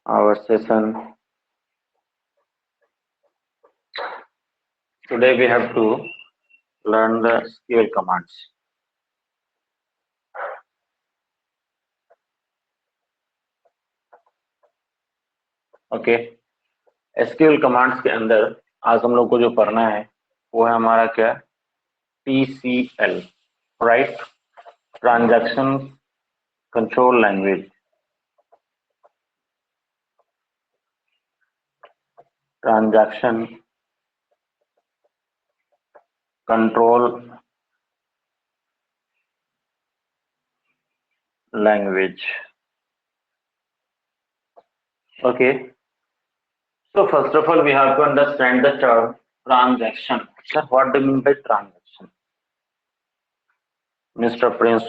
our session. Today we have to learn the SQL commands. Okay, SQL commands के अंदर आज हम लोग को जो पढ़ना है वो है हमारा क्या, TCL, right, transaction control language. Transaction control language. Okay, so first of all we have to understand the term transaction. Sir, what do you mean by transaction? Mr. Prince,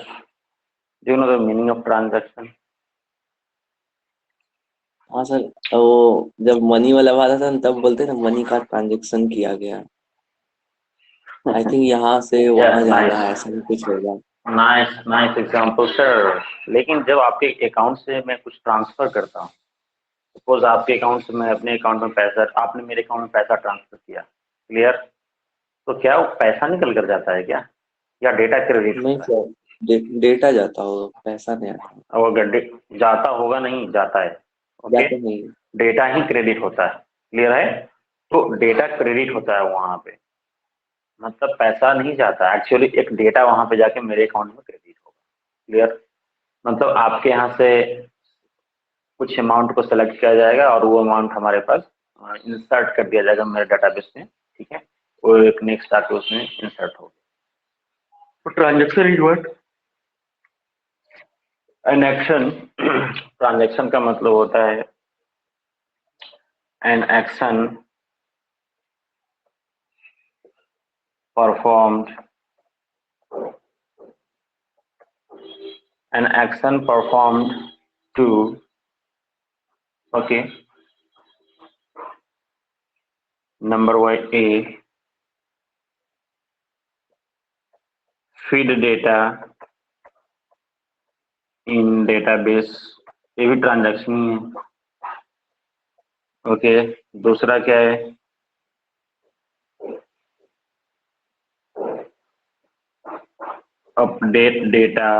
do you know the meaning of transaction? हाँ sir, वो जब money वाला बात आता ना तब बोलते हैं ना मनी का ट्रांजेक्शन किया गया। आई थिंक यहाँ से वहां जाना है, ऐसा ही कुछ होगा। Nice example sir. लेकिन जब आपके अकाउंट से मैं कुछ ट्रांसफर करता हूँ, सपोज आपके अकाउंट से मैं अपने अकाउंट में पैसा, आपने मेरे अकाउंट में पैसा ट्रांसफर किया, क्लियर, तो क्या वो पैसा निकल कर जाता है क्या, या डेटा क्रेडिट नहीं होता है? सर, डेटा जाता होगा, पैसा नहीं आता। और अगर जाता होगा, नहीं जाता है, ओके, जाता नहीं। डेटा ही क्रेडिट होता है, क्लियर है? तो डेटा क्रेडिट होता है वहां पे, मतलब पैसा नहीं जाता, एक्चुअली एक डेटा वहां पे जाके मेरे अकाउंट में क्रेडिट होगा, क्लियर? मतलब आपके यहाँ से कुछ अमाउंट को सेलेक्ट किया जाएगा और वो अमाउंट हमारे पास इंसर्ट कर दिया जाएगा मेरे डाटाबेस में, ठीक है, वो एक नेक्स्ट आके उसमें इंसर्ट होगा। तो transaction is what, an action. Transaction का मतलब होता है an action performed, an action performed to, okay, number A, feed data in database, ये भी ट्रांजैक्शन ही है, ओके। दूसरा क्या है, update data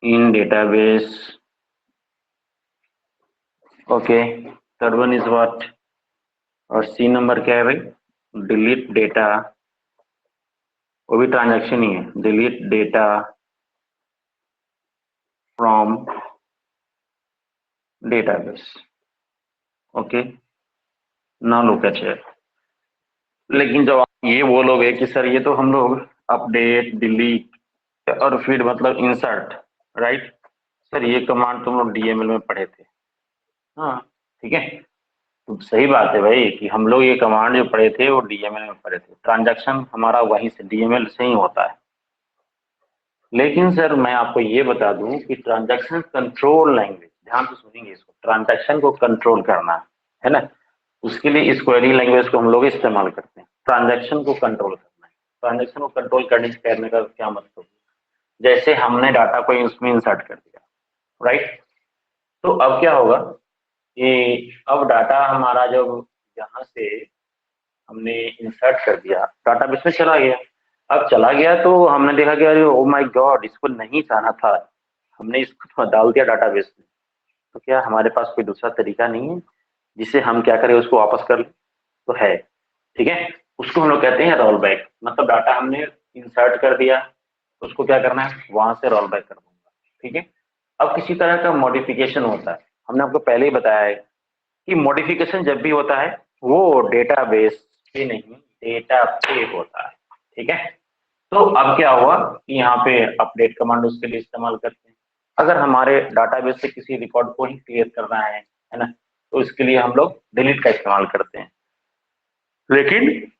in database, okay. Third one is what, और सी नंबर क्या है भाई, डिलीट डेटा, वो भी ट्रांजैक्शन ही है, delete data from database, okay. Now look at here. लेकिन जब आप ये बोलोगे कि सर ये तो हम लोग अपडेट, डिलीट और फीड मतलब इंसर्ट, राइट सर, ये कमांड तुम लोग डीएमएल में पढ़े थे, हाँ ठीक है, तो सही बात है भाई कि हम लोग ये कमांड जो पढ़े थे वो डीएमएल में पढ़े थे, ट्रांजैक्शन हमारा वहीं से डीएमएल से ही होता है। लेकिन सर मैं आपको ये बता दूं कि ट्रांजैक्शन कंट्रोल लैंग्वेज, ध्यान से सुनिए इसको, ट्रांजैक्शन को कंट्रोल करना है ना, उसके लिए इस क्वेरी लैंग्वेज को हम लोग इस्तेमाल करते हैं, ट्रांजैक्शन को कंट्रोल करना है। ट्रांजैक्शन को कंट्रोल करने का क्या मतलब, जैसे हमने डाटा को इसमें इंसर्ट कर दिया, राइट, तो अब क्या होगा कि अब डाटा हमारा जब यहाँ से हमने इंसर्ट कर दिया, डाटाबेस में चला गया, अब चला गया तो हमने देखा कि अरे ओ माय गॉड, इसको नहीं जाना था, हमने इसको डाल दिया डाटाबेस में, तो क्या हमारे पास कोई दूसरा तरीका नहीं है जिससे हम क्या करें, उसको वापस कर लें? तो है, ठीक है, उसको हम लोग कहते हैं रोल बैक, मतलब डाटा हमने इंसर्ट कर दिया, उसको क्या करना है, वहां से रोल बैक कर दूंगा, ठीक है। अब किसी तरह का मॉडिफिकेशन होता है, हमने आपको पहले ही बताया है कि मॉडिफिकेशन जब भी होता है वो डेटाबेस पे नहीं, डेटा पे होता है, ठीक है। तो अब क्या हुआ कि यहाँ पे अपडेट कमांड उसके लिए इस्तेमाल करते हैं, अगर हमारे डाटाबेस से किसी रिकॉर्ड को ही क्लियर करना है ना, तो इसके लिए हम लोग डिलीट का इस्तेमाल करते हैं। लेकिन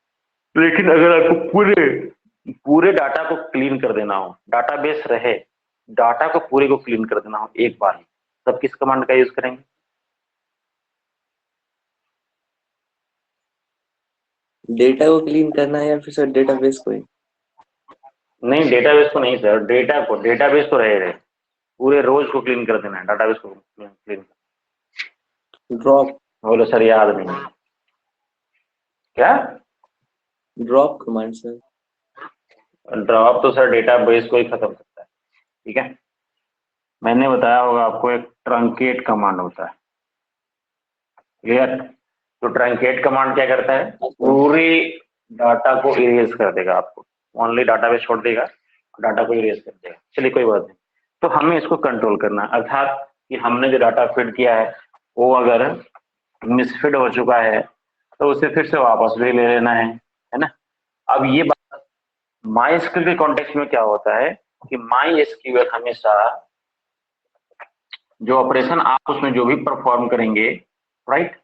लेकिन अगर आपको पूरे पूरे डाटा को क्लीन कर देना हो, डाटाबेस रहे, डाटा को पूरे को क्लीन कर देना हो एक बार ही, तब किस कमांड का यूज करेंगे? डेटा को क्लीन करना है या फिर सर डेटाबेस को ही? नहीं, डेटाबेस को नहीं सर, डेटा को, डेटाबेस तो रहे, पूरे रोज को क्लीन कर देना है, डाटाबेस को क्लीन। ड्रॉप बोलो सर याद नहीं है। क्या? Drop command sir. ड्रॉप तो सर डेटाबेस को ही खत्म करता है, ठीक है। मैंने बताया होगा आपको, एक ट्रंकेट कमांड होता है, क्लियर। तो ट्रंकेट कमांड क्या करता है, पूरे डाटा को इरेज कर देगा, आपको ओनली डाटाबेस छोड़ देगा, डाटा को इरेज कर देगा। चलिए कोई बात नहीं। तो हमें इसको कंट्रोल करना है, अर्थात कि हमने जो डाटा फीड किया है वो अगर मिसफीड हो चुका है तो उसे फिर से वापस भी ले लेना है ना। अब ये बात माई एसक्यूएल के कॉन्टेक्स्ट में क्या होता है कि माई एसक्यूएल हमेशा जो ऑपरेशन आप उसमें जो भी परफॉर्म करेंगे, राइट,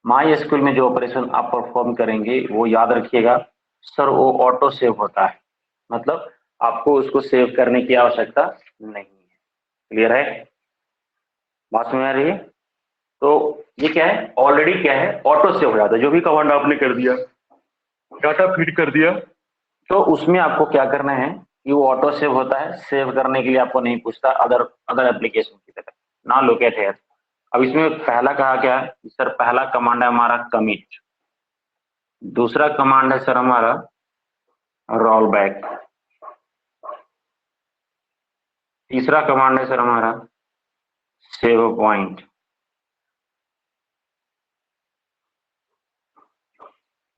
माई एसक्यूएल में जो ऑपरेशन आप परफॉर्म करेंगे वो याद रखिएगा सर, वो ऑटो सेव होता है, मतलब आपको उसको सेव करने की आवश्यकता नहीं है। क्लियर है? बात समझ आ रही है? तो ये क्या है, ऑलरेडी क्या है, ऑटो सेव हो जाता है। जो भी कमांड आपने कर दिया, डाटा फीड कर दिया, तो उसमें आपको क्या करना है कि वो ऑटो सेव होता है। सेव करने के लिए आपको नहीं पूछता अदर एप्लीकेशन की तरह। ना लोकेट है। अब इसमें पहला कहा क्या है सर, पहला कमांड है हमारा कमिट, दूसरा कमांड है सर हमारा रोल बैक, तीसरा कमांड है सर हमारा सेव पॉइंट,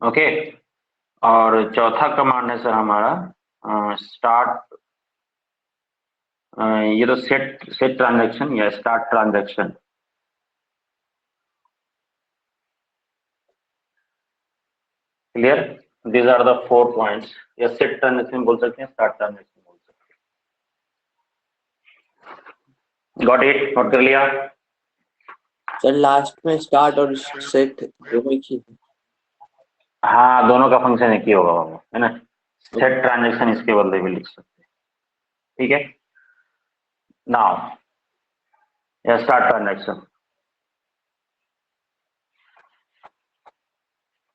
ओके। और चौथा कमांड है सर हमारा स्टार्ट, ये तो सेट ट्रांजैक्शन या start transaction. Clear? These are the 4 points. या सेट ट्रांजैक्शन बोल सकते हैं, स्टार्ट ट्रांजैक्शन बोल सकते हैं। Got it? नोट कर लिया? सर लास्ट में स्टार्ट और सेट दोनों ही है। हाँ, दोनों का फंक्शन एक ही होगा वो, है ना। सेट ट्रांजैक्शन इसके बदले भी लिख सकते हैं, ठीक है। नाउ या start transaction,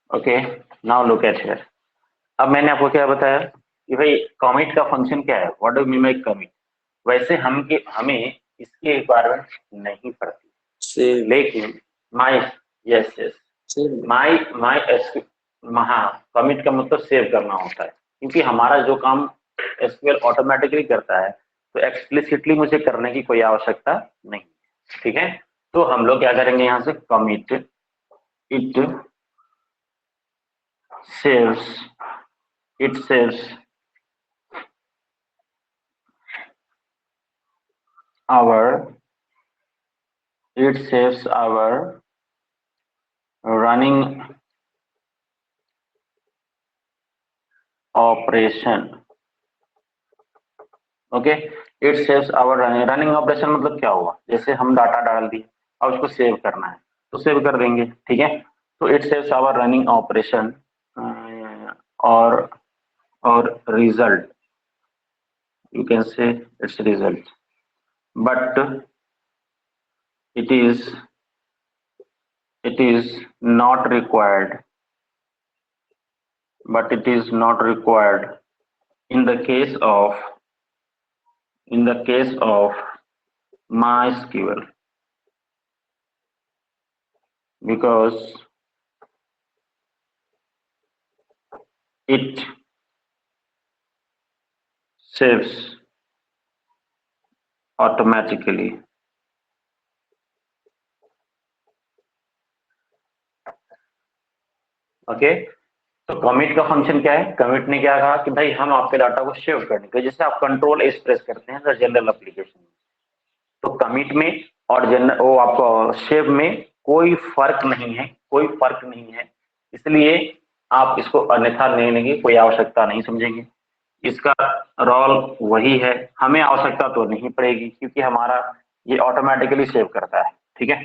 okay. Now look at here. अब मैंने आपको क्या बताया कि भाई कमिट का फंक्शन क्या है, what do mean by commit. वैसे हमें इसकी रिक्वायरमेंट नहीं पड़ती, सेव लेकिन माई, यस यस, सेव माई माई हाँ, कमिट का मतलब सेव करना होता है, क्योंकि हमारा जो काम एसक्यूएल ऑटोमेटिकली करता है, तो एक्सप्लिसिटली मुझे करने की कोई आवश्यकता नहीं, ठीक है। तो हम लोग क्या करेंगे, यहाँ से commit it saves, it saves our, it saves our running operation, okay. It saves our running operation मतलब क्या हुआ, जैसे हम डाटा डाल दिए, अब उसको सेव करना है तो सेव कर देंगे, ठीक है। तो it saves our running operation और result, you can say its result, but it is it is not required, but it is not required in the case of MySQL, because it saves automatically. Okay. तो commit का function क्या है, commit ने क्या कहा कि भाई हम आपके डाटा को सेव करने के, जैसे आप कंट्रोल एस प्रेस करते हैं सर जनरल एप्लीकेशन में, तो कमिट में और जनरल वो आपको सेव में कोई फर्क नहीं है, कोई फर्क नहीं है। इसलिए आप इसको अन्यथा लेने की कोई आवश्यकता नहीं समझेंगे, इसका रोल वही है, हमें आवश्यकता तो नहीं पड़ेगी क्योंकि हमारा ये ऑटोमेटिकली सेव करता है, ठीक है।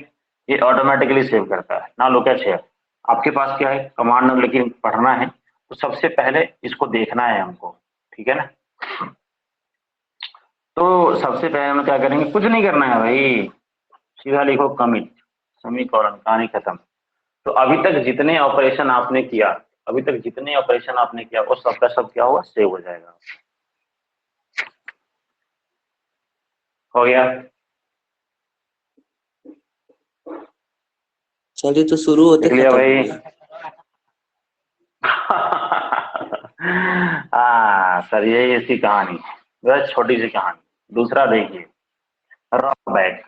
ये ऑटोमेटिकली सेव करता है ना। लुक एट हियर, आपके पास क्या है कमांड, लेकिन पढ़ना है तो सबसे पहले इसको देखना है हमको, ठीक है ना। तो सबसे पहले हम क्या करेंगे, कुछ नहीं करना है भाई, सीधा लिखो कमिट, सेमीकोलन, कहानी खत्म। तो अभी तक जितने ऑपरेशन आपने किया, अभी तक जितने ऑपरेशन आपने किया वो सबका सब क्या होगा, सेव हो जाएगा। हो गया। चलिए तो शुरू होते देख लिया खत्म हो भाई। गया। सर यही इसकी कहानी, बस छोटी सी कहानी। दूसरा देखिए, रोल बैक।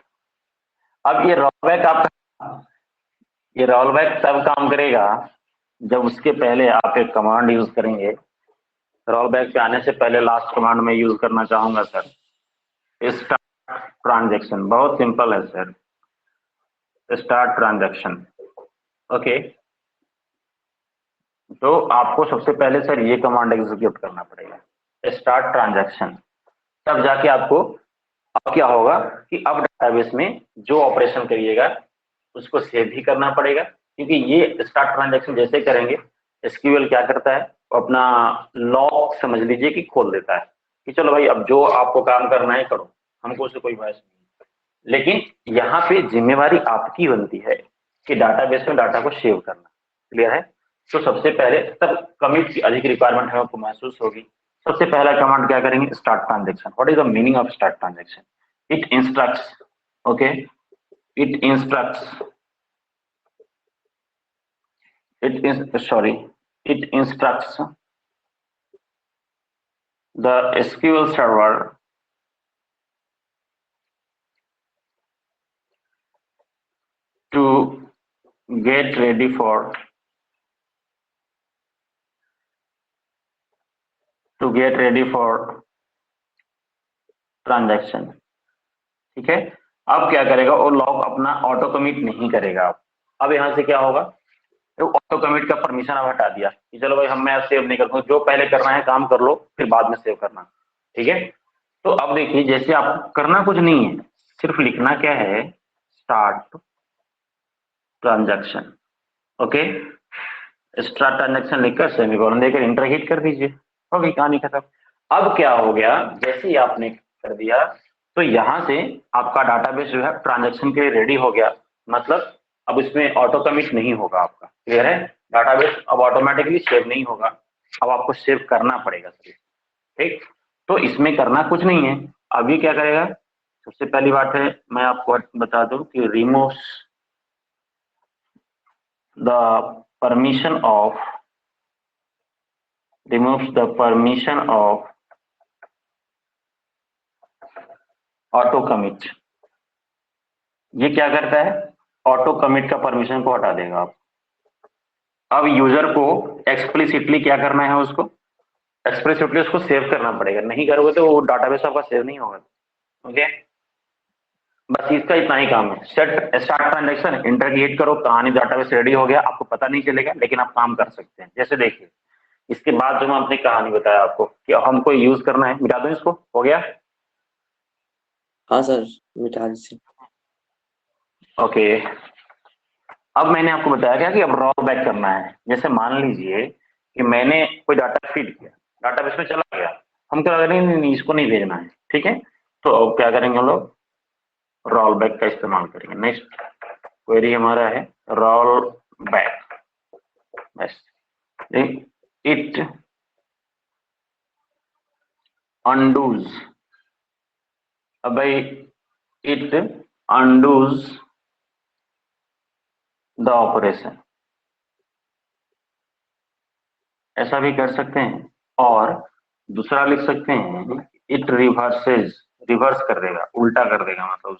अब ये रोल बैक तब काम करेगा जब उसके पहले आप एक कमांड यूज करेंगे। रोल बैक पे आने से पहले लास्ट कमांड में यूज करना चाहूंगा सर, स्टार्ट ट्रांजैक्शन। बहुत सिंपल है सर, स्टार्ट ट्रांजैक्शन। ओके, तो आपको सबसे पहले सर ये कमांड एग्जीक्यूट करना पड़ेगा, स्टार्ट ट्रांजैक्शन। तब जाके आपको, अब क्या होगा कि अब डेटाबेस में जो ऑपरेशन करिएगा उसको सेव भी करना पड़ेगा, क्योंकि ये स्टार्ट ट्रांजैक्शन जैसे करेंगे, एसक्यूएल क्या करता है, वो अपना लॉक समझ लीजिए कि खोल देता है कि चलो भाई अब जो आपको काम करना है करो, हमको उससे कोई बहस नहीं। लेकिन यहाँ पे जिम्मेवारी आपकी बनती है कि डाटाबेस में डाटा को सेव करना। क्लियर है? तो सबसे पहले तब कमिट की अधिक रिक्वायरमेंट है आपको महसूस होगी। सबसे पहला कमांड क्या करेंगे, start transaction. What is the meaning of start transaction? It instructs, okay, it instructs, it instructs the SQL server to get ready for transaction. ठीक है, अब क्या करेगा, वो लॉग अपना ऑटो कमिट नहीं करेगा। अब यहां से क्या होगा, तो ऑटो कमिट का परमिशन अब हटा दिया कि चलो भाई हम मैं सेव नहीं करता हूँ, जो पहले करना है काम कर लो, फिर बाद में सेव करना। ठीक है, तो अब देखिए, जैसे आपको करना कुछ नहीं है, सिर्फ लिखना क्या है, start transaction. Okay, start transaction लिखकर सेमीकोलन देकर इंटर हिट कर दीजिए, हो गई कहानी खत्म। अब क्या हो गया, जैसे ही आपने कर दिया तो यहां से आपका डाटाबेस जो है ट्रांजैक्शन के लिए रेडी हो गया। मतलब अब इसमें ऑटो कमिट नहीं होगा आपका। क्लियर है? डाटाबेस अब ऑटोमेटिकली सेव नहीं होगा, अब आपको सेव करना पड़ेगा सर। ठीक, तो इसमें करना कुछ नहीं है। अभी क्या करेगा, सबसे पहली बात है मैं आपको बता दूं कि remove the permission of removes the permission of auto commit। ये क्या करता है, ऑटो कमिट का परमिशन को हटा देगा आप। अब यूजर को एक्सप्लिसिटली क्या करना है, उसको एक्सप्लिसिटली उसको सेव करना पड़ेगा, नहीं करोगे तो वो डाटाबेस आपका सेव नहीं होगा। ओके, बस इसका इतना ही काम है। सेट स्टार्ट ट्रांजैक्शन, इंटर की हिट करो, कहानी डाटाबेस रेडी हो गया, आपको पता नहीं चलेगा लेकिन आप काम कर सकते हैं। जैसे देखिए, इसके बाद जो मैं अपनी कहानी बताया आपको कि हमको यूज करना है, मिटा दूं इसको, हो गया। हाँ सर, मिटा दीजिए। ओके, अब मैंने आपको बताया क्या कि अब रोल बैक करना है। जैसे मान लीजिए कि मैंने कोई डाटा फीड किया, डाटा बेस में चला गया, हम क्या करेंगे, नहीं इसको नहीं भेजना है। ठीक है, तो अब क्या करेंगे हम लोग, रोल बैक का इस्तेमाल करेंगे। नेक्स्ट क्वेरी हमारा है रोल बैक। बस, इट undoes, अब भाई इट undoes द ऑपरेशन, ऐसा भी कर सकते हैं। और दूसरा लिख सकते हैं, इट रिवर्सेज, रिवर्स कर देगा, उल्टा कर देगा, मतलब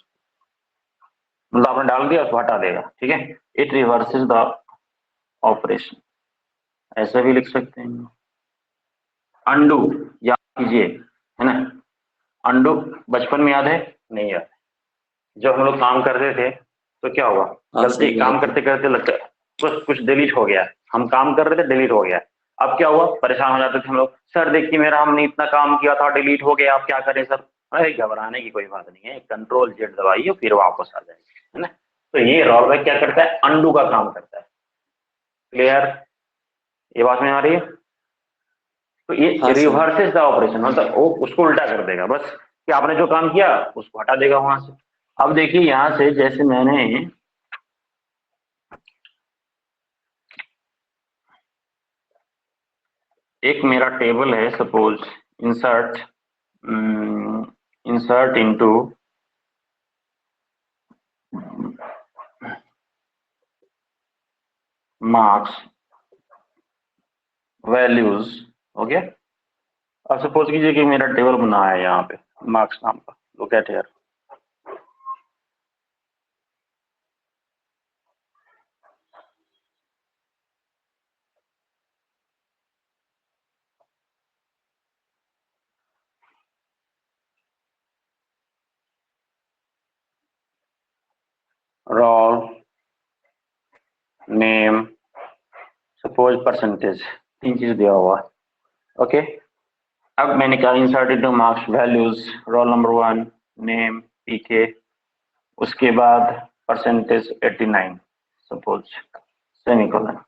मतलब आपने डाल दिया उसको हटा देगा। ठीक है, इट रिवर्सेज द ऑपरेशन, ऐसा भी लिख सकते हैं। अंडू याद कीजिए, है ना, अंडू बचपन में याद है, नहीं याद? जब हम लोग काम करते थे तो क्या हुआ, हाँ गलती सर, काम याद है। करते करते लगता है कुछ कुछ डिलीट हो गया, हम काम कर रहे थे डिलीट हो गया। अब क्या हुआ, परेशान हो जाते थे हम लोग, सर देखिए मेरा हमने इतना काम किया था डिलीट हो गया, अब क्या करें सर? अरे घबराने की कोई बात नहीं है, कंट्रोल जेड दबाइए फिर वापस आ जाएंगे, है ना। तो ये रोलबैक क्या करता है, अंडू का काम करता है। क्लियर? ये बात में आ रही है? तो ये हाँ सर। रिवर्सेस द ऑपरेशन, मतलब वो उसको उल्टा कर देगा, बस कि आपने जो काम किया उसको हटा देगा वहां से। अब देखिए यहां से, जैसे मैंने एक मेरा टेबल है, suppose insert, insert into marks values, okay. अब सपोज कीजिए कि मेरा टेबल बना है यहाँ पे मार्क्स नाम का, look at here. Roll name suppose percentage, 3 चीज दिया हुआ है, ओके। अब मैंने क्या insert into marks values, roll number 1, name PK, उसके बाद परसेंटेज 89 सपोज, सेमीकोलन।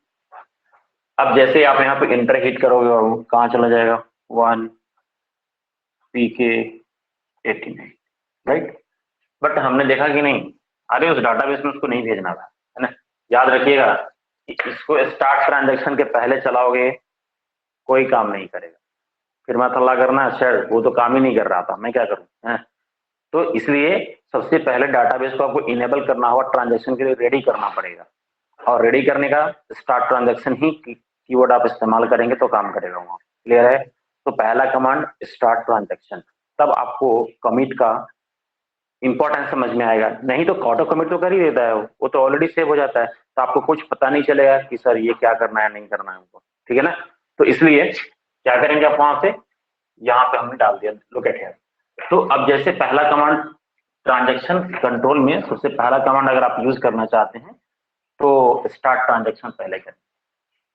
अब जैसे आप यहाँ पे इंटर हिट करोगे बाबू, कहाँ चला जाएगा, 1 पीके 89, राइट। बट हमने देखा कि नहीं, अरे उस डाटाबेस में उसको नहीं भेजना था, है ना। याद रखिएगा कि इसको स्टार्ट ट्रांजैक्शन के पहले चलाओगे कोई काम नहीं करेगा, फिर मत हल्ला करना सर वो तो काम ही नहीं कर रहा था, मैं क्या करूं, है। तो इसलिए सबसे पहले डाटाबेस को आपको इनेबल करना होगा, ट्रांजैक्शन के लिए रेडी करना पड़ेगा, और रेडी करने का स्टार्ट ट्रांजैक्शन ही कीवर्ड आप इस्तेमाल करेंगे तो काम करेगा वहां, क्लियर है। तो पहला कमांड स्टार्ट ट्रांजैक्शन, तब आपको कमिट का इंपॉर्टेंस समझ में आएगा, नहीं तो ऑटो कमिट तो कर ही देता है वो तो ऑलरेडी सेव हो जाता है, तो आपको कुछ पता नहीं चलेगा कि सर ये क्या करना है नहीं करना है हमको, ठीक है ना। तो इसलिए क्या करेंगे आप वहां से, यहाँ पे हमने डाल दिया लुक एट हियर। तो अब जैसे पहला कमांड ट्रांजैक्शन कंट्रोल में सबसे पहला कमांड अगर आप यूज करना चाहते हैं तो स्टार्ट ट्रांजैक्शन पहले करें,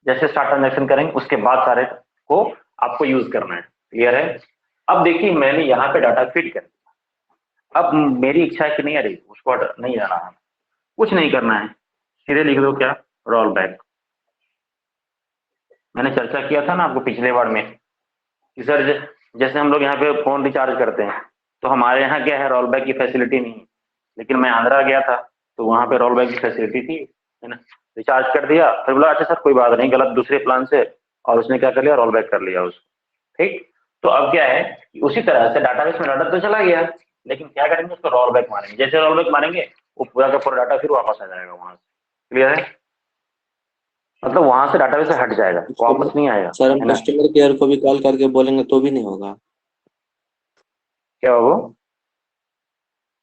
जैसे स्टार्ट ट्रांजैक्शन करेंगे उसके बाद सारे को आपको यूज करना है, क्लियर है। अब देखिए मैंने यहाँ पे डाटा फीड कर दिया, अब मेरी इच्छा है कि नहीं अरे उसको नहीं जाना है, कुछ नहीं करना है, सीधे लिख दो क्या, रोल बैक। मैंने चर्चा किया था ना आपको पिछले बार में कि सर जैसे हम लोग यहाँ पे फोन रिचार्ज करते हैं तो हमारे यहाँ क्या है, रोल बैक की फैसिलिटी नहीं है, लेकिन मैं आंध्रा गया था तो वहाँ पे रोल बैक की फैसिलिटी थी, है ना। रिचार्ज कर दिया, फिर बोला अच्छा सर कोई बात नहीं, गलत दूसरे प्लान से, और उसने क्या कर लिया, रोल बैक कर लिया उसको, ठीक। तो अब क्या है कि उसी तरह से डाटाबेस में डाटा तो चला गया, लेकिन क्या करेंगे उसको रोल बैक मारेंगे, जैसे रोल बैक मारेंगे वो पूरा का पूरा डाटा फिर वापस आ जाएगा वहां से, क्लियर है। मतलब वहां से डाटाबेस से हट जाएगा, वापस नहीं आएगा, सर हम है ना। कस्टमर केयर को भी कॉल करके बोलेंगे तो भी नहीं होगा? क्या वो,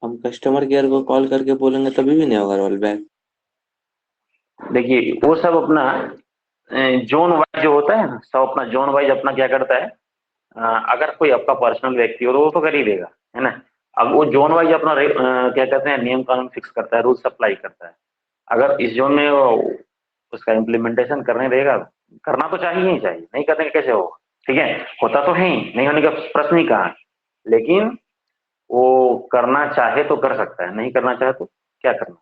हम कस्टमर केयर को कॉल करके बोलेंगे तभी भी नहीं होगा रोल बैक? देखिए वो सब अपना जोन वाइज जो होता है ना, सब अपना जोन वाइज अपना क्या करता है, अगर कोई आपका पर्सनल व्यक्ति हो तो वो तो कर ही देगा, है ना। अब वो जोन वाइज अपना क्या कहते हैं नियम कानून फिक्स करता है, रूल अप्लाई करता है। अगर इस जोन में वो उसका इम्प्लीमेंटेशन करने देगा, करना तो चाहिए ही चाहिए, नहीं करने का कैसे होगा, ठीक है। होता तो है ही, नहीं होने का प्रश्न ही कहाँ है, लेकिन वो करना चाहे तो कर सकता है, नहीं करना चाहे तो क्या करना,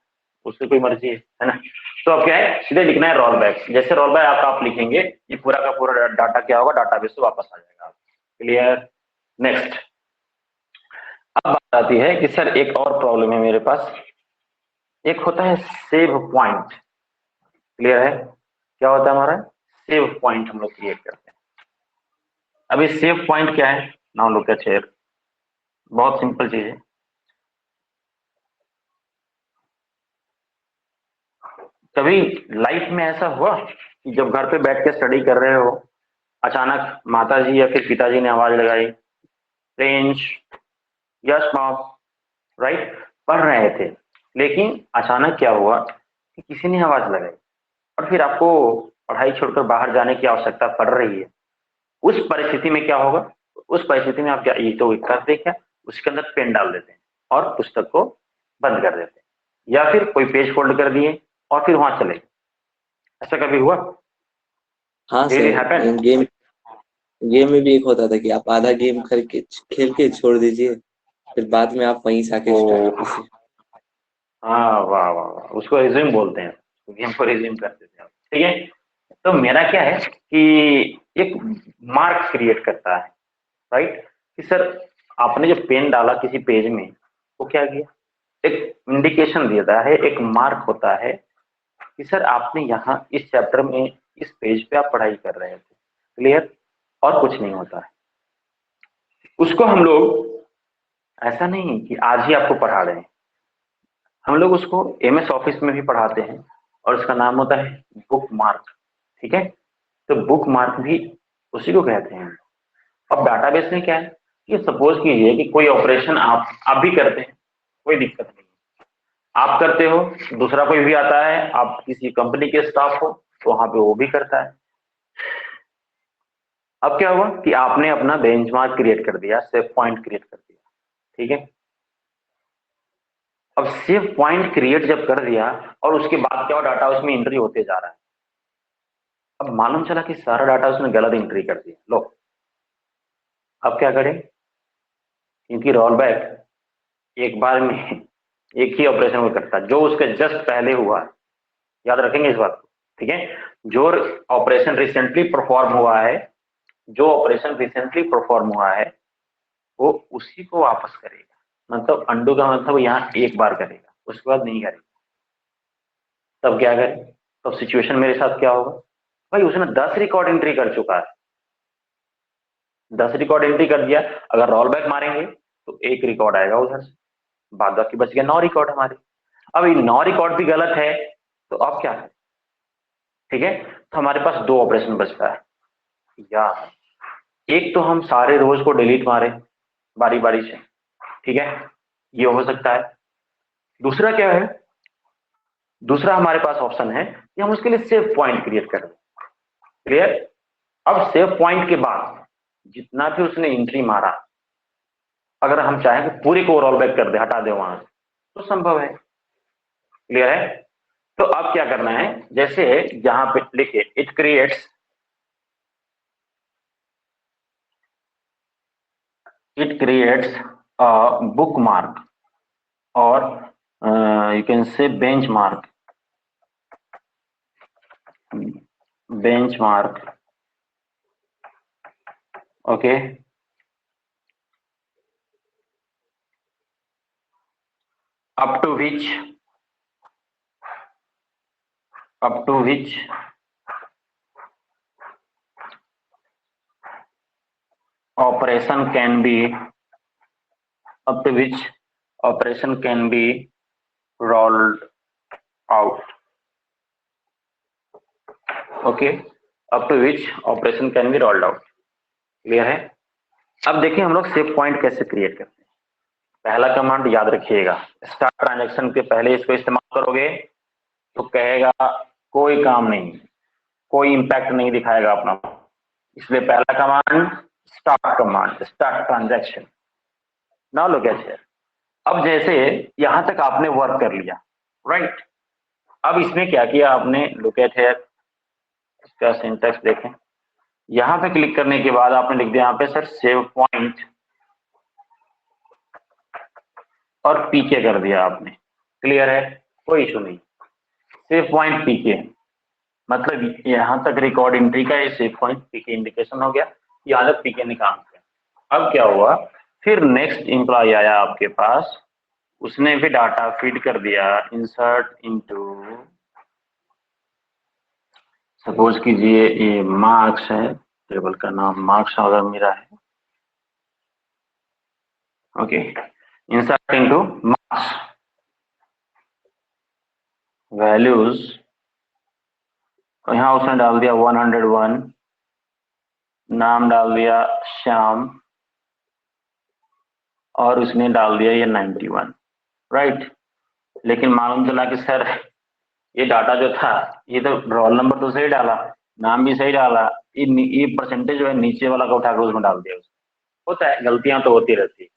उसकी कोई मर्जी है ना। तो अब क्या है, सीधे लिखना है रोल बैक, जैसे रोल बैक आप लिखेंगे ये पूरा का पूरा डाटा क्या होगा, डाटाबेस से वापस आ जाएगा, क्लियर। नेक्स्ट, अब बात आती है कि सर एक और प्रॉब्लम है मेरे पास, एक होता है सेव पॉइंट, क्लियर है। क्या होता है हमारा सेव पॉइंट, हम लोग क्रिएट करते हैं। अब ये सेव पॉइंट क्या है, नाउ लुक एट हियर, बहुत सिंपल चीज है। कभी लाइफ में ऐसा हुआ कि जब घर पे बैठ के स्टडी कर रहे हो, अचानक माता जी या फिर पिताजी ने आवाज लगाई, प्रिंस, यस मॉम, राइट, पढ़ रहे थे, लेकिन अचानक क्या हुआ कि किसी ने आवाज लगाई और फिर आपको पढ़ाई छोड़कर बाहर जाने की आवश्यकता पड़ रही है। उस परिस्थिति में क्या होगा, उस परिस्थिति में आप क्या, ये तो कर दे क्या, उसके अंदर पेन डाल देते हैं और पुस्तक को बंद कर देते हैं, या फिर कोई पेज फोल्ड कर दिए और फिर वहां चले गए। ऐसा कभी हुआ, हाँ really sir, happen. Game game में भी एक होता था कि आप आधा गेम करके खेल के छोड़ दीजिए, फिर बाद में आप वहीं से आके स्टार्ट ओ कीजिए। हाँ, वाह वाह वाह, उसको रिज्यूम बोलते हैं, गेम को रिज्यूम कर देते हैं, ठीक है। तो मेरा क्या है कि एक मार्क क्रिएट करता है, राइट, कि सर आपने जो पेन डाला किसी पेज में, वो क्या किया, एक इंडिकेशन देता है, एक मार्क होता है कि सर आपने यहाँ इस चैप्टर में इस पेज पे आप पढ़ाई कर रहे थे, क्लियर, और कुछ नहीं होता है। उसको हम लोग ऐसा नहीं कि आज ही आपको पढ़ा रहे हैं, हम लोग उसको एमएस ऑफिस में भी पढ़ाते हैं और उसका नाम होता है बुक मार्क। ठीक है, तो बुक मार्क भी उसी को कहते हैं। अब डाटाबेस में क्या है कि सपोज कीजिए कि कोई ऑपरेशन आप भी करते हैं, कोई दिक्कत नहीं, आप करते हो, दूसरा कोई भी आता है, आप किसी कंपनी के स्टाफ हो तो वहां पे वो भी करता है। अब क्या हुआ कि आपने अपना बेंचमार्क क्रिएट कर दिया, सेव पॉइंट क्रिएट कर दिया। ठीक है, अब सेव पॉइंट क्रिएट जब कर दिया और उसके बाद क्या डाटा उसमें एंट्री होते जा रहा है। अब मालूम चला कि सारा डाटा उसने गलत एंट्री कर दिया। लो, अब क्या करें, क्योंकि रोल बैक एक बार में एक ही ऑपरेशन को करता है जो उसके जस्ट पहले हुआ। याद रखेंगे इस बात को। ठीक है, जो ऑपरेशन रिसेंटली परफॉर्म हुआ है, जो ऑपरेशन रिसेंटली परफॉर्म हुआ है वो उसी को वापस करेगा। मतलब अंडू का मतलब यहाँ एक बार करेगा, उसके बाद नहीं करेगा। तब क्या करें, तब सिचुएशन मेरे साथ क्या होगा, भाई उसने 10 रिकॉर्ड एंट्री कर चुका है, 10 रिकॉर्ड एंट्री कर दिया। अगर रोल बैक मारेंगे तो एक रिकॉर्ड आएगा उधर से, बाद बाकी बच गया 9 रिकॉर्ड हमारे। अब ये 9 रिकॉर्ड भी गलत है तो अब क्या है। ठीक है, तो हमारे पास दो ऑपरेशन बचता है, या एक तो हम सारे रोज को डिलीट मारे बारी बारी से। ठीक है, ये हो सकता है। दूसरा क्या है, दूसरा हमारे पास ऑप्शन है कि हम उसके लिए सेव पॉइंट क्रिएट करें। क्लियर। अब सेव पॉइंट के बाद जितना भी उसने एंट्री मारा, अगर हम चाहें कि पूरे को रोल बैक कर दे, हटा दे वहां से, तो संभव है। क्लियर है। तो अब क्या करना है, जैसे यहां पे लिखे it creates a book mark और you can say benchmark, okay, up to which operation can be rolled out. Okay, up to which operation can be rolled out. Clear है। अब देखिए हम लोग सेव पॉइंट कैसे क्रिएट करते हैं। पहला कमांड याद रखिएगा, स्टार्ट ट्रांजैक्शन के पहले इसको इस्तेमाल करोगे तो कहेगा कोई काम नहीं, कोई इंपैक्ट नहीं दिखाएगा अपना। इसलिए पहला कमांड स्टार्ट ट्रांजैक्शन। ना लो कैसे। अब जैसे यहां तक आपने वर्क कर लिया, राइट। अब इसमें क्या किया आपने, लुक एट हियर, इसका सिंटैक्स देखें। यहां पे क्लिक करने के बाद आपने लिख दिया यहाँ पे सर सेव पॉइंट और पीके कर दिया आपने। क्लियर है, कोई इशू नहीं। सेव पॉइंट पीके मतलब यहां तक रिकॉर्ड एंट्री का ये सेव पॉइंट पीके इंडिकेशन हो गया, यहाँ तक पीके ने काम किया। अब क्या हुआ, फिर नेक्स्ट एम्प्लॉय आया आपके पास, उसने भी डाटा फीड कर दिया, इंसर्ट इनटू, सपोज कीजिए ये मार्क्स है, टेबल का नाम मार्क्स अगर मेरा है, okay, insert into marks values, तो यहाँ उसने डाल दिया 101, नाम डाल दिया श्याम, और उसने डाल दिया ये 91, राइट। लेकिन मालूम चला कि सर ये डाटा जो था, ये तो रोल नंबर तो सही डाला, नाम भी सही डाला, ये परसेंटेज जो है नीचे वाला का उठा कर उसमें डाल दिया। होता है, गलतियां तो होती रहती है।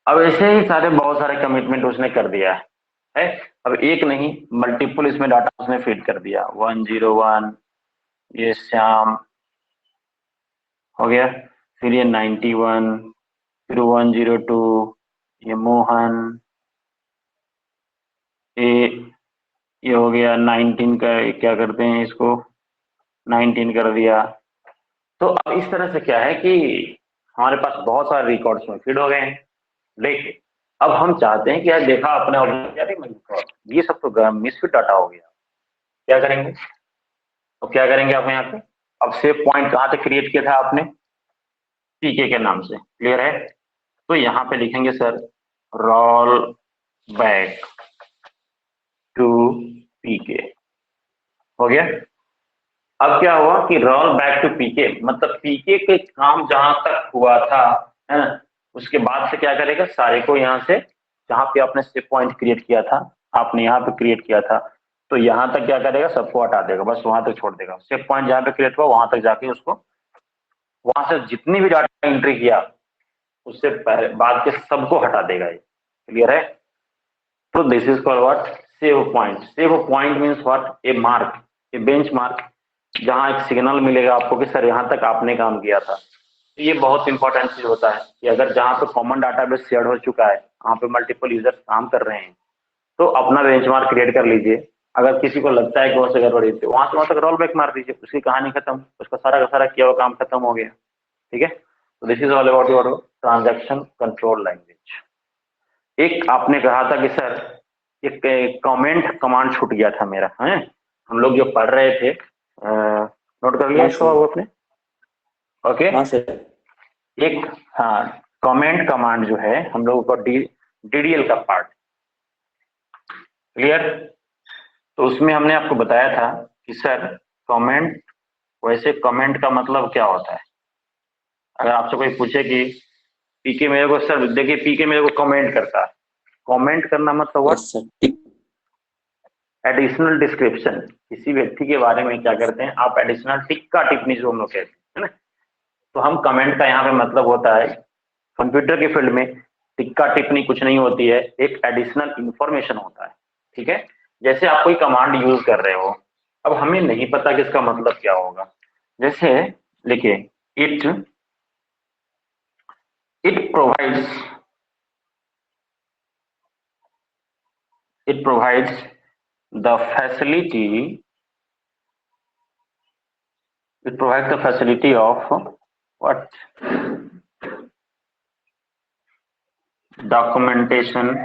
अब ऐसे ही सारे बहुत सारे कमिटमेंट उसने कर दिया है। अब एक नहीं मल्टीपल इसमें डाटा उसने फीड कर दिया। 101 ये श्याम हो गया, फिर ये 91, फिर 102 ये मोहन, ये हो गया 19 का, क्या करते हैं इसको 19 कर दिया। तो अब इस तरह से क्या है कि हमारे पास बहुत सारे रिकॉर्ड्स में फीड हो गए हैं। लेकिन अब हम चाहते हैं कि यार देखा अपने ये सब तो मिसफिट डाटा हो गया, क्या करेंगे। तो क्या करेंगे आप यहाँ पे, अब सेव पॉइंट कहाँ से क्रिएट किया था आपने, पीके के नाम से। क्लियर है। तो यहाँ पे लिखेंगे सर रोल बैक टू पीके हो गया। अब क्या हुआ कि रोल बैक टू पीके, मतलब पीके के काम जहां तक हुआ था, है ना, उसके बाद से क्या करेगा, सारे को यहाँ से जहां पे आपने स्टेप पॉइंट क्रिएट किया था, आपने यहाँ पे क्रिएट किया था, तो यहाँ तक क्या करेगा, सबको हटा देगा, बस वहां तक छोड़ देगा। स्टेप पॉइंट जहाँ पे क्रिएट हुआ वहां तक जाके उसको, वहां से जितनी भी डाटा एंट्री किया उससे पहले बाद के सबको हटा देगा। ये क्लियर है? तो this is called what, save point. Save point means what, A mark, A bench mark, जहां एक सिग्नल मिलेगा आपको कि सर यहाँ तक आपने काम किया था। तो ये बहुत इंपॉर्टेंट चीज होता है कि अगर जहाँ पे कॉमन डाटाबेस शेयर हो चुका है, वहाँ पे मल्टीपल यूजर्स काम कर रहे हैं, तो अपना बेंचमार्क क्रिएट कर लीजिए। अगर किसी को लगता है कि वहां से गड़बड़ी थी, वहां से वहां तक रोल बैक मार दीजिए, उसकी कहानी खत्म, उसका सारा का सारा किया हुआ काम खत्म हो गया। ठीक है? तो this is all about your transaction control language. एक आपने कहा था कि सर एक कमेंट कमांड छूट गया था मेरा, है हम लोग जो पढ़ रहे थे, नोट कर लिया हाँ इसको सर। बाबू आपने? ओके। हाँ सर। एक, हाँ, कमेंट कमांड जो है हम लोगों को डीडीएल का पार्ट, क्लियर? तो उसमें हमने आपको बताया था कि सर कमेंट, वैसे कमेंट का मतलब क्या होता है? अगर आपसे कोई पूछे कि पीके मेरे को, सर देखिए पीके मेरे को कमेंट करता है, कमेंट करना मतलब व्हाट, यस सर, ठीक। Additional description. किसी व्यक्ति के बारे में क्या करते हैं आप, एडिशनल टिक्का टिप्पणी जो हम लोग कहते हैं, है ना। तो हम कमेंट का यहाँ पे मतलब होता है, कंप्यूटर के फील्ड में टिक्का टिप्पणी कुछ नहीं होती है, एक एडिशनल इंफॉर्मेशन होता है। ठीक है? जैसे आप कोई कमांड यूज कर रहे हो, अब हमें नहीं पता कि इसका मतलब क्या होगा। जैसे लिखिए, it it provides, it provides the facility, it provides the facility of what, documentation,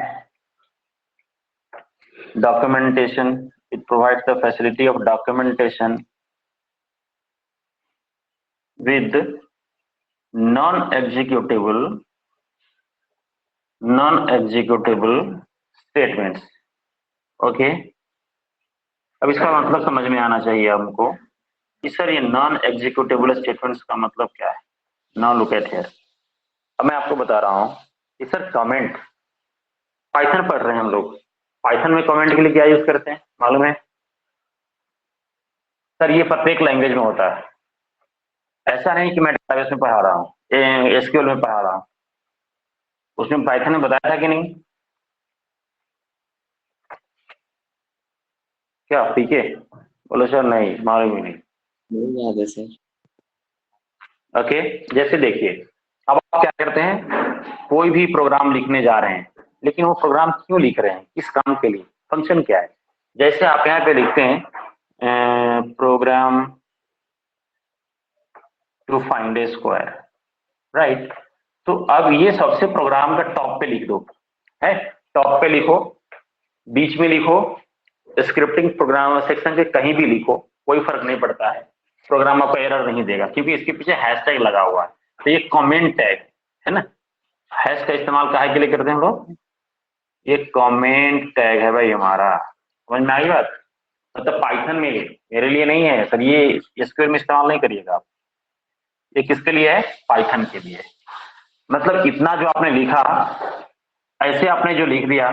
documentation, it provides the facility of documentation with non-executable statements. Okay, अब इसका मतलब समझ में आना चाहिए हमको कि सर ये नॉन एग्जीक्यूटेबल स्टेटमेंट्स का मतलब क्या है। नाउ लुक एट हियर, अब मैं आपको बता रहा हूं कि सर कमेंट, पाइथन पढ़ रहे हैं हम लोग, पाइथन में कमेंट के लिए क्या यूज करते हैं मालूम है? सर ये प्रत्येक लैंग्वेज में होता है, ऐसा नहीं कि मैं डेटाबेस में पढ़ा रहा हूँ, एसक्यूएल में पढ़ा रहा हूँ, उसमें पाइथन में बताया था कि नहीं? क्या पीके बोलो सर? नहीं मालूम ही नहीं। नहीं याद है सर। ओके, जैसे देखिए, अब आप क्या करते हैं, कोई भी प्रोग्राम लिखने जा रहे हैं, लेकिन वो प्रोग्राम क्यों लिख रहे हैं, किस काम के लिए, फंक्शन क्या है? जैसे आप यहाँ पे लिखते हैं program to find a square, right? तो अब ये सबसे प्रोग्राम का टॉप पे लिख दो, है, टॉप पे लिखो, बीच में लिखो, स्क्रिप्टिंग प्रोग्राम सेक्शन के कहीं भी लिखो, कोई फर्क नहीं पड़ता है, प्रोग्राम आपको एरर नहीं देगा क्योंकि इसके पीछे हैशटैग लगा हुआ है। तो ये कमेंट टैग है ना, हैश का इस्तेमाल काहे के लिए करते हैं हम लोग, ये कमेंट टैग है भाई हमारा, समझ में आई बात? मतलब पाइथन में मेरे लिए नहीं है सर, ये एसक्यूएल में इस्तेमाल नहीं करिएगा आप, ये किसके लिए है, पाइथन के लिए। मतलब इतना जो आपने लिखा, ऐसे आपने जो लिख दिया,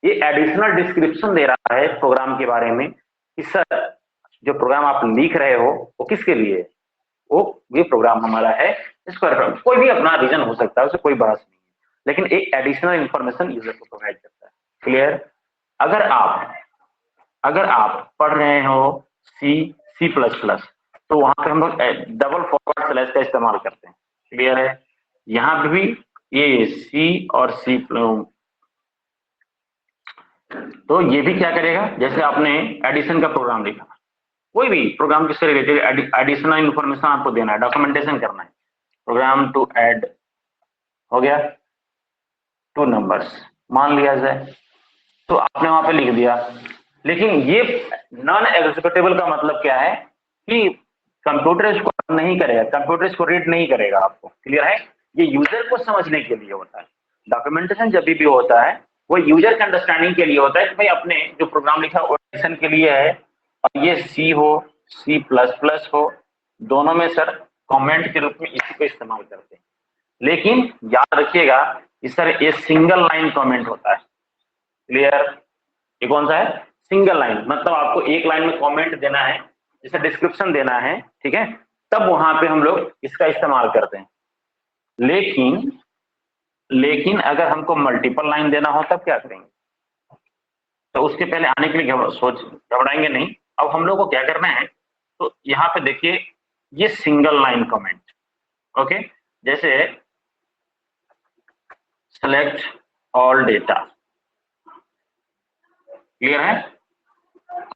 ये एडिशनल डिस्क्रिप्शन दे रहा है प्रोग्राम के बारे में कि सर जो प्रोग्राम आप लिख रहे हो वो किसके लिए है, वो ये प्रोग्राम हमारा है, इसको कोई भी अपना रीजन हो सकता है, उससे कोई बहस नहीं है, लेकिन एक एडिशनल इंफॉर्मेशन यूजर को प्रोवाइड करता है। क्लियर? अगर आप पढ़ रहे हो सी, सी प्लस प्लस, तो वहां पे हम लोग डबल फॉरवर्ड स्लैश का इस्तेमाल करते हैं। क्लियर है? यहाँ पे भी ये सी और सी, तो ये भी क्या करेगा, जैसे आपने एडिशन का प्रोग्राम लिखा, कोई भी प्रोग्राम किससे रिलेटेड एडिशनल इंफॉर्मेशन आपको देना है, डॉक्यूमेंटेशन करना है, प्रोग्राम टू ऐड, हो गया, टू नंबर्स मान लिया जाए, तो आपने वहां पे लिख दिया। लेकिन ये नॉन एग्जीक्यूटेबल का मतलब क्या है कि कंप्यूटर इसको नहीं करेगा, कंप्यूटर इसको रीड नहीं करेगा आपको। क्लियर है? ये यूजर को समझने के लिए होता है। डॉक्यूमेंटेशन जब भी होता है वो यूजर के अंडरस्टैंडिंग के लिए होता है कि भाई अपने जो प्रोग्राम लिखा वो एडिशन के लिए है, और ये सी हो C++ हो, दोनों में सर कमेंट के रूप में इसी को इस्तेमाल करते हैं। लेकिन याद रखिएगा कि सर ये सिंगल लाइन कमेंट होता है। क्लियर? ये कौन सा है? सिंगल लाइन, मतलब आपको एक लाइन में कमेंट देना है, जैसे डिस्क्रिप्शन देना है, ठीक है, तब वहां पे हम लोग इसका इस्तेमाल करते हैं। लेकिन अगर हमको मल्टीपल लाइन देना हो तब क्या करेंगे? तो उसके पहले आने के लिए घबराएंगे नहीं। अब हम लोग को क्या करना है, तो यहाँ पे देखिए ये सिंगल लाइन कमेंट, ओके, जैसे सेलेक्ट ऑल डेटा। क्लियर है?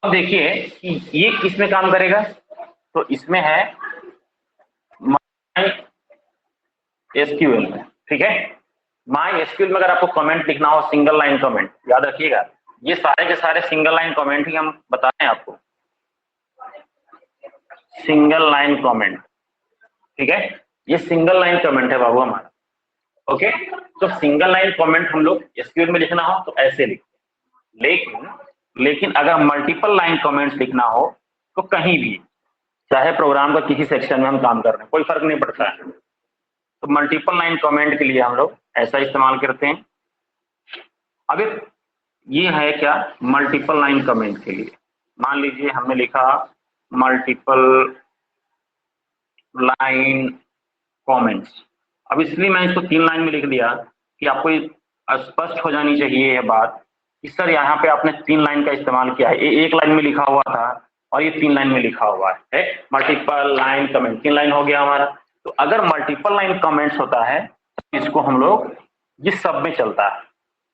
अब देखिए कि ये किस में काम करेगा, तो इसमें है MySQL में, ठीक है। MySQL में अगर आपको कमेंट लिखना हो, सिंगल लाइन कमेंट, याद रखिएगा ये सारे के सारे सिंगल लाइन कमेंट ही हम बता रहे हैं आपको, सिंगल लाइन कमेंट, ठीक है, ये सिंगल लाइन कमेंट है बाबू हमारा, ओके। तो सिंगल लाइन कमेंट हम लोग एसक्यूएल में लिखना हो तो ऐसे लिखते हैं, लेकिन अगर मल्टीपल लाइन कमेंट्स लिखना हो तो कहीं भी, चाहे प्रोग्राम का किसी सेक्शन में हम काम कर रहे हैं, कोई फर्क नहीं पड़ता है, तो मल्टीपल लाइन कमेंट के लिए हम लोग ऐसा इस्तेमाल करते हैं। अब ये है क्या, मल्टीपल लाइन कमेंट के लिए मान लीजिए हमने लिखा मल्टीपल लाइन कमेंट्स। अब इसलिए मैं इसको 3 लाइन में लिख दिया कि आपको स्पष्ट हो जानी चाहिए यह बात कि सर यहाँ पे आपने 3 लाइन का इस्तेमाल किया है, ये 1 लाइन में लिखा हुआ था और ये 3 लाइन में लिखा हुआ है मल्टीपल लाइन कमेंट, 3 लाइन हो गया हमारा। तो अगर मल्टीपल लाइन कमेंट्स होता है तो इसको हम लोग ये सब में चलता है।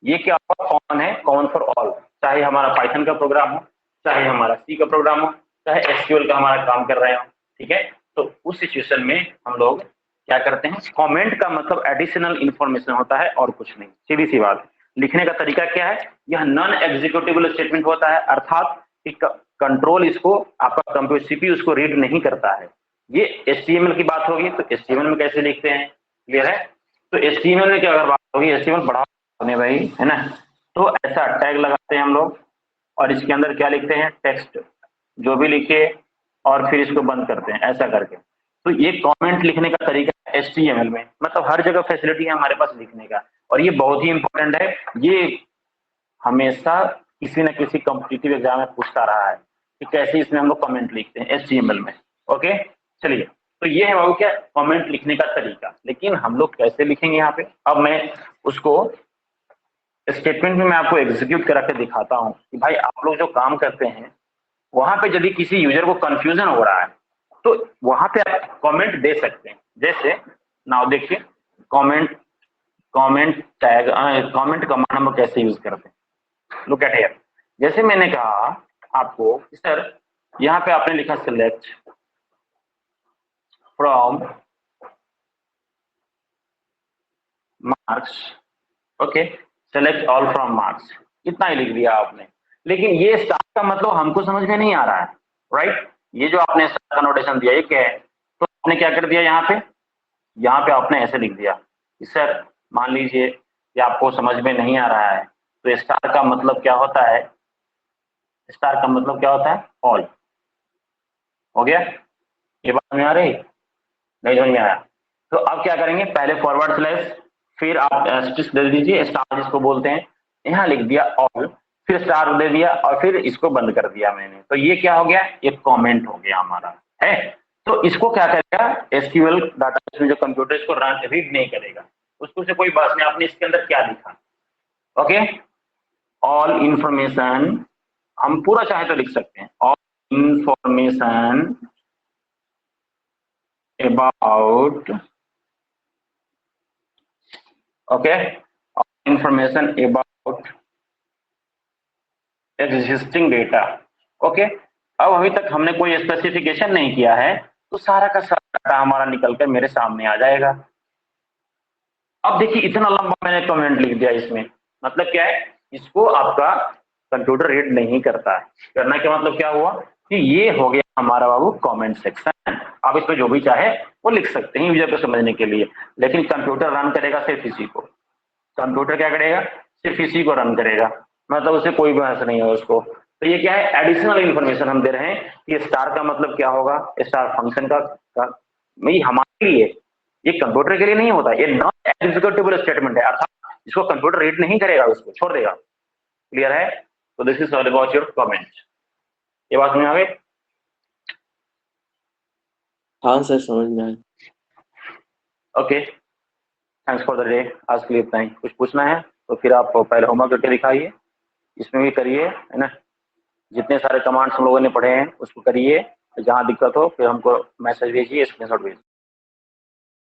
ये क्या कॉमन है, कॉमन फॉर ऑल, चाहे हमारा पाइथन का प्रोग्राम हो, चाहे हमारा सी का प्रोग्राम हो, चाहे एसक्यूएल का हमारा काम कर रहे हो, ठीक है। तो उस सिचुएशन में हम लोग क्या करते हैं, कमेंट का मतलब एडिशनल इंफॉर्मेशन होता है और कुछ नहीं, सीधी सी बात। लिखने का तरीका क्या है, यह नॉन एग्जीक्यूटिबल स्टेटमेंट होता है, अर्थात कंट्रोल इसको आपका कंप्यूटर सीपीयू उसको रीड नहीं करता है। ये एचटीएमएल की बात होगी तो एचटीएमएल में कैसे लिखते हैं, क्लियर है। तो एचटीएमएल में क्या अगर बात होगी, एचटीएमएल बढ़ा भाई है ना, तो ऐसा टैग लगाते हैं हम लोग और इसके अंदर क्या लिखते हैं, टेक्स्ट जो भी लिखे और फिर इसको बंद करते हैं ऐसा करके। तो ये कमेंट लिखने का तरीका है HTML में, मतलब हर जगह फैसिलिटी है हमारे पास लिखने का, और ये बहुत ही इंपॉर्टेंट है। ये हमेशा किसी न किसी कॉम्पिटिटिव एग्जाम में पूछता रहा है कि कैसे इसमें हम लोग कमेंट लिखते हैं HTML में, ओके। चलिए, तो ये है बाबू क्या कमेंट लिखने का तरीका, लेकिन हम लोग कैसे लिखेंगे यहाँ पे, अब मैं उसको स्टेटमेंट में मैं आपको एग्जीक्यूट करा के दिखाता हूँ कि भाई आप लोग जो काम करते हैं वहां पे यदि किसी यूजर को कंफ्यूजन हो रहा है तो वहां पे आप कमेंट दे सकते हैं। जैसे नाउ देखिए कमेंट टैग, कमेंट कमांड हम कैसे यूज करते हैं, लुक एट हियर। जैसे मैंने कहा आपको सर यहाँ पे आपने लिखा select from marks, okay, select all from marks, इतना ही लिख दिया आपने, लेकिन ये स्टार का मतलब हमको समझ में नहीं आ रहा है, राइट। ये जो आपने स्टार का नोटेशन दिया ये क्या है, तो आपने क्या कर दिया यहाँ पे आपने ऐसे लिख दिया कि सर मान लीजिए कि आपको समझ में नहीं आ रहा है, तो स्टार का मतलब क्या होता है, स्टार का मतलब क्या होता है, ऑल। हो गया, ये बात में आ रही, नहीं समझ में आया, तो अब क्या करेंगे, पहले फॉरवर्ड स्लैश फिर आप एस्टेरिस्क दे दीजिए, स्टार जिसको बोलते हैं, यहाँ लिख दिया ऑल, फिर स्टार दे दिया और फिर इसको बंद कर दिया मैंने, तो ये क्या हो गया, एक कमेंट हो गया हमारा है। तो इसको क्या करेगा एसक्यूएल डाटाबेस में जो कंप्यूटर इसको रीड नहीं करेगा, उसको से कोई बात नहीं, आपने इसके अंदर क्या लिखा, ओके, ऑल इंफॉर्मेशन, हम पूरा चाहे तो लिख सकते हैं, all information about, okay, information about existing data, okay. अब अभी तक हमने कोई स्पेसिफिकेशन नहीं किया है तो सारा का सारा डाटा हमारा निकल कर मेरे सामने आ जाएगा। अब देखिए इतना लंबा मैंने कमेंट लिख दिया, इसमें मतलब क्या है, इसको आपका कंप्यूटर रीड नहीं करता है। करना क्या मतलब क्या हुआ कि ये हो गया हमारा बाबू कमेंट सेक्शन, आप इस पर जो भी चाहे वो लिख सकते हैं यूजर को समझने के लिए, लेकिन कंप्यूटर रन करेगा सिर्फ इसी को। कंप्यूटर क्या करेगा, सिर्फ इसी को रन करेगा, मतलब उससे कोई बहस नहीं है उसको। तो ये क्या है, एडिशनल इंफॉर्मेशन हम दे रहे हैं कि स्टार का मतलब क्या होगा, स्टार फंक्शन का नहीं हमारे लिए, ये कंप्यूटर के लिए नहीं होता, ये नॉन एग्जीक्यूटेबल स्टेटमेंट है, अर्थात इसको कंप्यूटर रीड नहीं करेगा, उसको छोड़ देगा। क्लियर है? तो this is all about your comment. ये बात समझ आ गई? हाँ सर समझ में आया। Okay, thanks for the day. आज के लिए इतना ही। कुछ पूछना है तो फिर आप पहले होमवर्क करके दिखाइए, इसमें भी करिए, है ना। जितने सारे कमांड्स हम लोगों ने पढ़े हैं उसको करिए, जहाँ दिक्कत हो फिर हमको मैसेज भेजिए, स्क्रीनशॉट भेजिए।